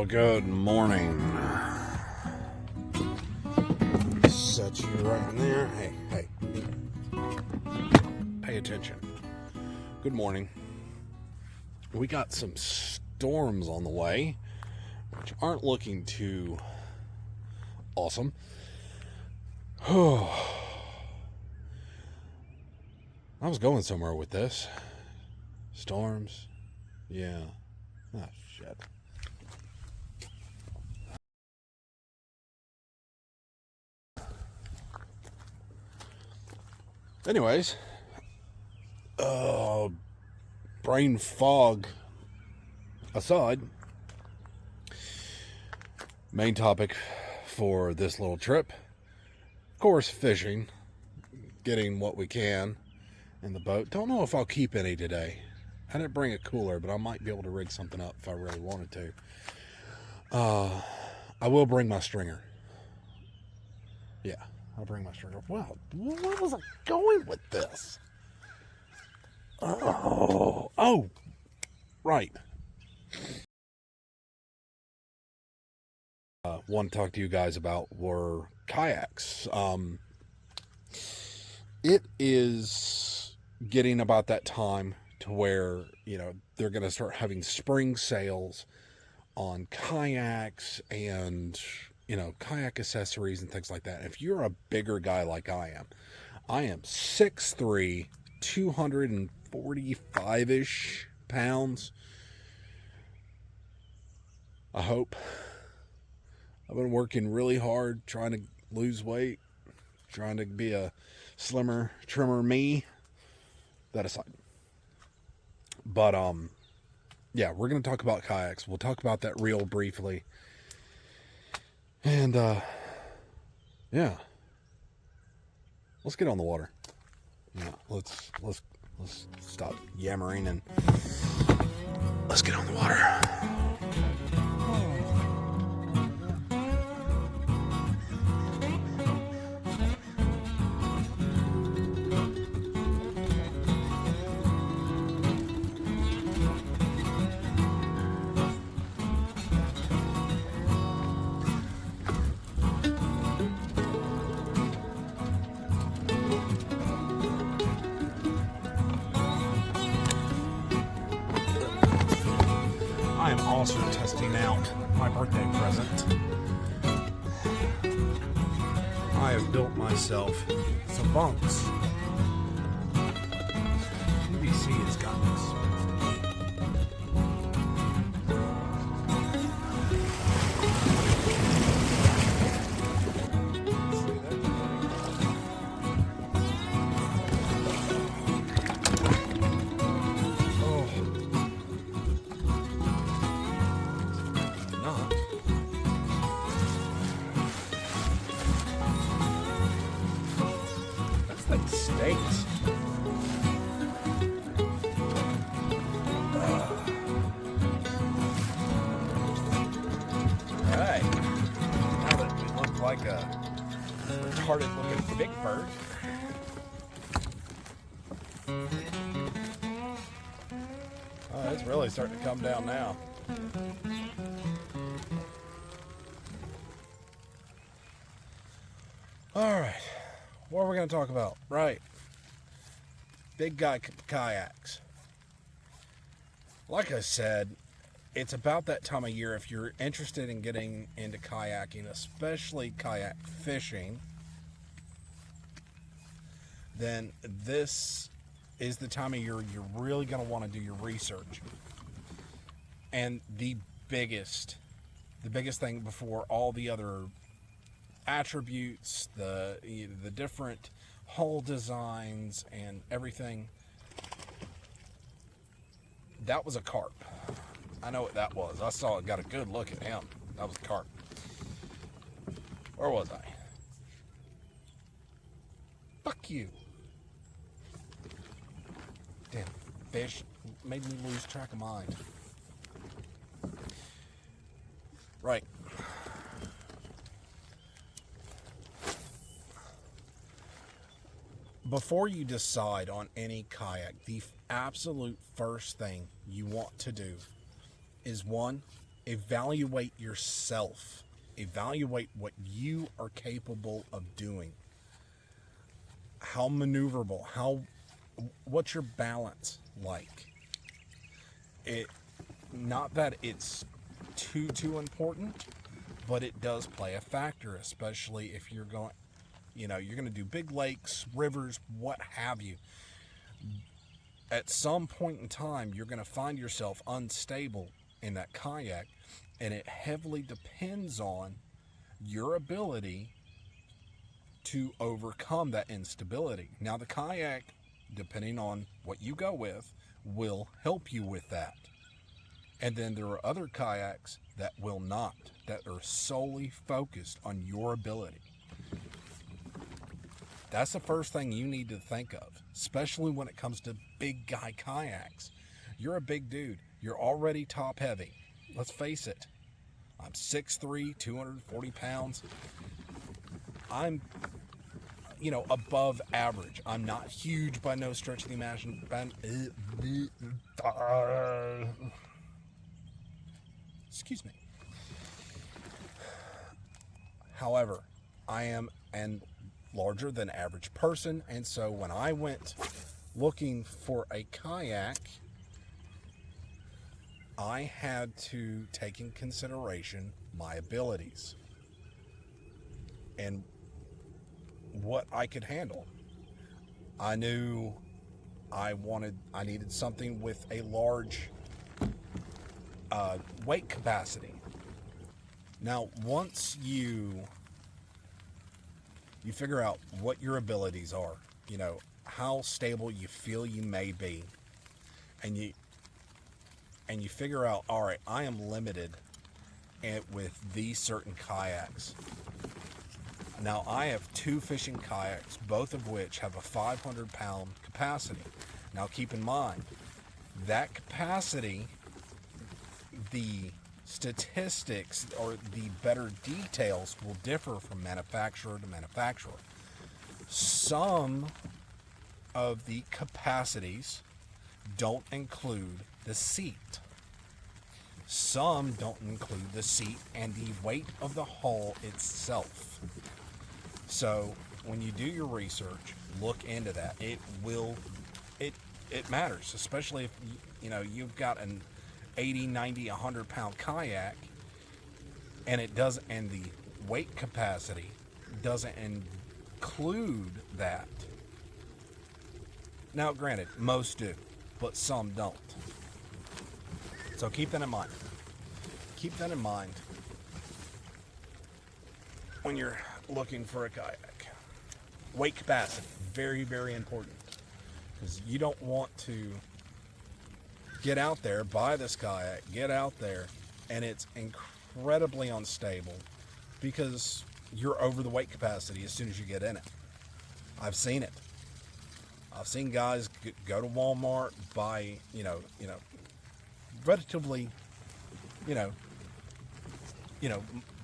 Good morning. Set you right in there. Hey. Pay attention. Good morning. We got some storms on the way, which aren't looking too awesome. I was going somewhere with this. Storms. Yeah. Ah, shit. Anyways, brain fog aside, main topic for this little trip, of course, fishing, getting what we can in the boat. Don't know if I'll keep any today. I didn't bring a cooler, but I might be able to rig something up if I really wanted to. I will bring my stringer. Yeah, I'll bring my stringer. Wow, where was I going with this? Oh, right. Want to talk to you guys about were kayaks. It is getting about that time to where, they're going to start having spring sales on kayaks and, kayak accessories and things like that. If you're a bigger guy like I am 6'3", 245-ish pounds. I hope. I've been working really hard trying to lose weight, trying to be a slimmer, trimmer me. That aside. But, yeah, we're going to talk about kayaks. We'll talk about that real briefly. And, yeah. Let's get on the water. Yeah, let's stop yammering and let's get on the water. I am also testing out my birthday present. I have built myself some bunks. PVC has gotten expensive. Stinks. Alright. Now that we look like a retarded looking big bird. Oh, it's really starting to come down now. Alright. What are we going to talk about? Right. Big guy kayaks. Like I said, it's about that time of year if you're interested in getting into kayaking, especially kayak fishing, then this is the time of year you're really going to want to do your research. And the biggest thing before all the other attributes, the different hull designs and everything, that was a carp. I know what that was. I saw it, got a good look at him. That was a carp. Where was I? Fuck you. Damn fish made me lose track of mind. Right. Before you decide on any kayak, the absolute first thing you want to do is, one, Evaluate yourself. Evaluate what you are capable of doing. How maneuverable, what's your balance like? It, not that it's too important, but it does play a factor, especially if you're going, you're going to do big lakes, rivers, what have you. At some point in time, you're going to find yourself unstable in that kayak, and it heavily depends on your ability to overcome that instability. Now, the kayak, depending on what you go with, will help you with that. And then there are other kayaks that will not, that are solely focused on your ability. That's the first thing you need to think of, especially when it comes to big guy kayaks. You're a big dude. You're already top heavy. Let's face it. I'm 6'3", 240 pounds. I'm, above average. I'm not huge by no stretch of the imagination. Excuse me. However, I am an larger than average person, and so when I went looking for a kayak, I had to take in consideration my abilities and what I could handle. I knew I needed something with a large weight capacity. Now, once you figure out what your abilities are, how stable you feel you may be, and you figure out, all right, I am limited with these certain kayaks. Now, I have 2 fishing kayaks, both of which have a 500-pound capacity. Now, keep in mind, that capacity, the statistics or the better details will differ from manufacturer to manufacturer. Some of the capacities don't include the seat. Some don't include the seat and the weight of the hull itself. So when you do your research, look into that. It matters, especially if you've got an 80, 90, 100-pound kayak, and the weight capacity doesn't include that. Now, granted, most do, but some don't. So keep that in mind. Keep that in mind when you're looking for a kayak. Weight capacity, very, very important, because you don't want to get out there, buy this kayak, get out there, and it's incredibly unstable because you're over the weight capacity as soon as you get in it. I've seen it. I've seen guys go to Walmart, buy, relatively,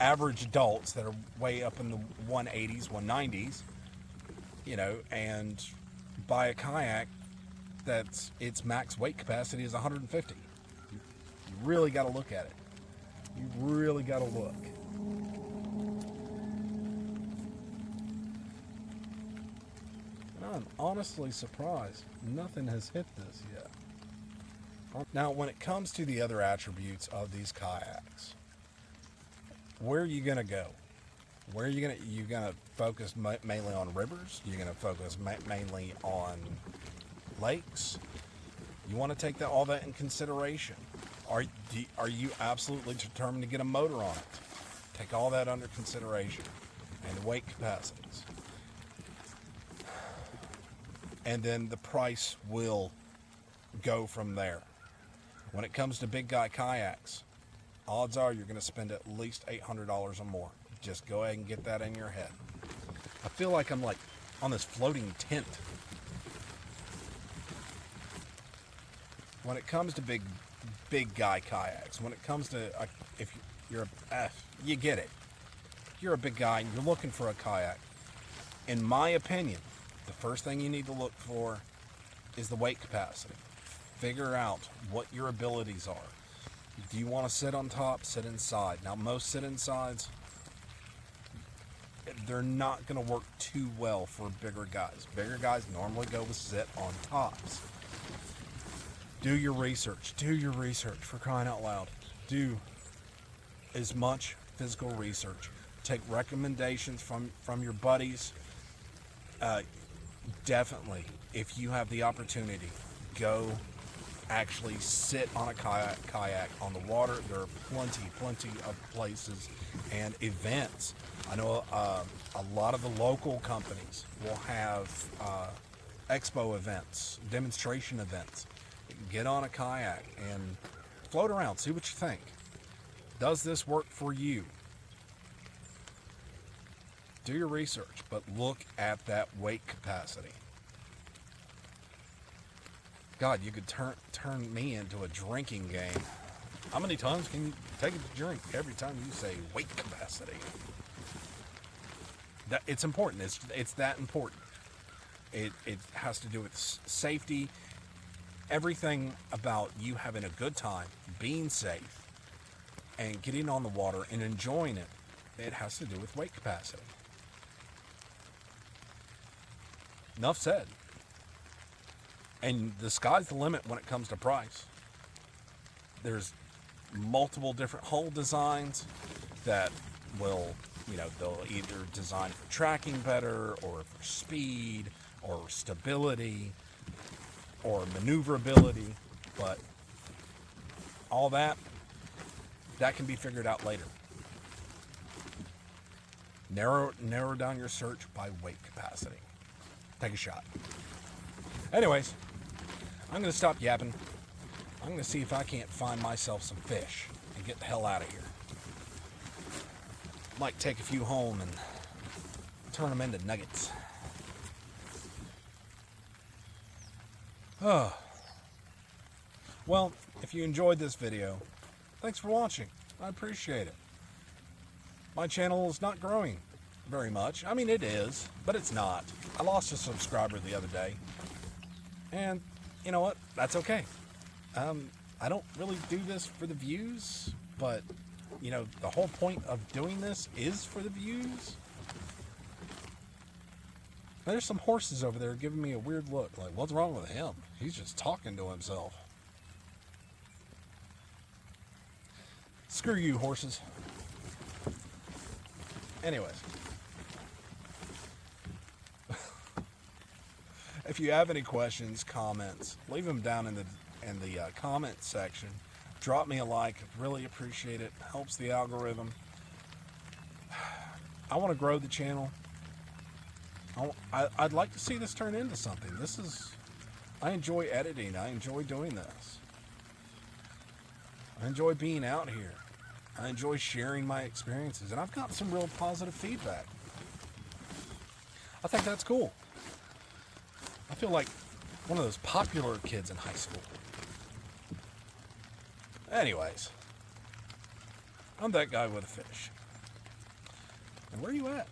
average adults that are way up in the 180s, 190s, and buy a kayak that's its max weight capacity is 150. You really got to look at it. You really got to look. And I'm honestly surprised nothing has hit this yet. Now, when it comes to the other attributes of these kayaks, where are you going to go? Where are you going to focus mainly on rivers? You're going to focus mainly on lakes? You want to take all that in consideration. Are you absolutely determined to get a motor on it? Take all that under consideration, and the weight capacities. And then the price will go from there. When it comes to big guy kayaks, odds are you're going to spend at least $800 or more. Just go ahead and get that in your head. I feel like I'm like on this floating tent. When it comes to big guy kayaks, when it comes to if you're you get it. If you're a big guy and you're looking for a kayak, in my opinion, the first thing you need to look for is the weight capacity. Figure out what your abilities are. Do you want to sit on top? Sit inside. Now, most sit insides, they're not going to work too well for bigger guys. Bigger guys normally go with sit on tops. Do your research. Do your research, for crying out loud. Do as much physical research. Take recommendations from your buddies. Definitely, if you have the opportunity, go actually sit on a kayak on the water. There are plenty of places and events. I know a lot of the local companies will have expo events, demonstration events. Get on a kayak and float around, see what you think. Does this work for you? Do your research, but look at that weight capacity. God, you could turn me into a drinking game. How many times can you take a drink every time you say weight capacity? It's important. It's that important. It has to do with safety. Everything about you having a good time, being safe, and getting on the water and enjoying it, it has to do with weight capacity. Enough said. And the sky's the limit when it comes to price. There's multiple different hull designs that will, they'll either design for tracking better or for speed or stability or maneuverability, but all that can be figured out later. Narrow down your search by weight capacity. Take a shot. Anyways, I'm going to stop yapping. I'm going to see if I can't find myself some fish and get the hell out of here. Might take a few home and turn them into nuggets. Well, if you enjoyed this video, thanks for watching. I appreciate it. My channel is not growing very much. I mean, it is, but it's not. I lost a subscriber the other day. And you know what? That's okay. I don't really do this for the views, but the whole point of doing this is for the views. There's some horses over there giving me a weird look, like, what's wrong with him? He's just talking to himself. Screw you, horses. Anyways. If you have any questions, comments, leave them down in the comment section. Drop me a like. Really appreciate it. Helps the algorithm. I want to grow the channel. I'd like to see this turn into something. I enjoy editing. I enjoy doing this. I enjoy being out here. I enjoy sharing my experiences. And I've got some real positive feedback. I think that's cool. I feel like one of those popular kids in high school. Anyways, I'm that guy with a fish. And where are you at?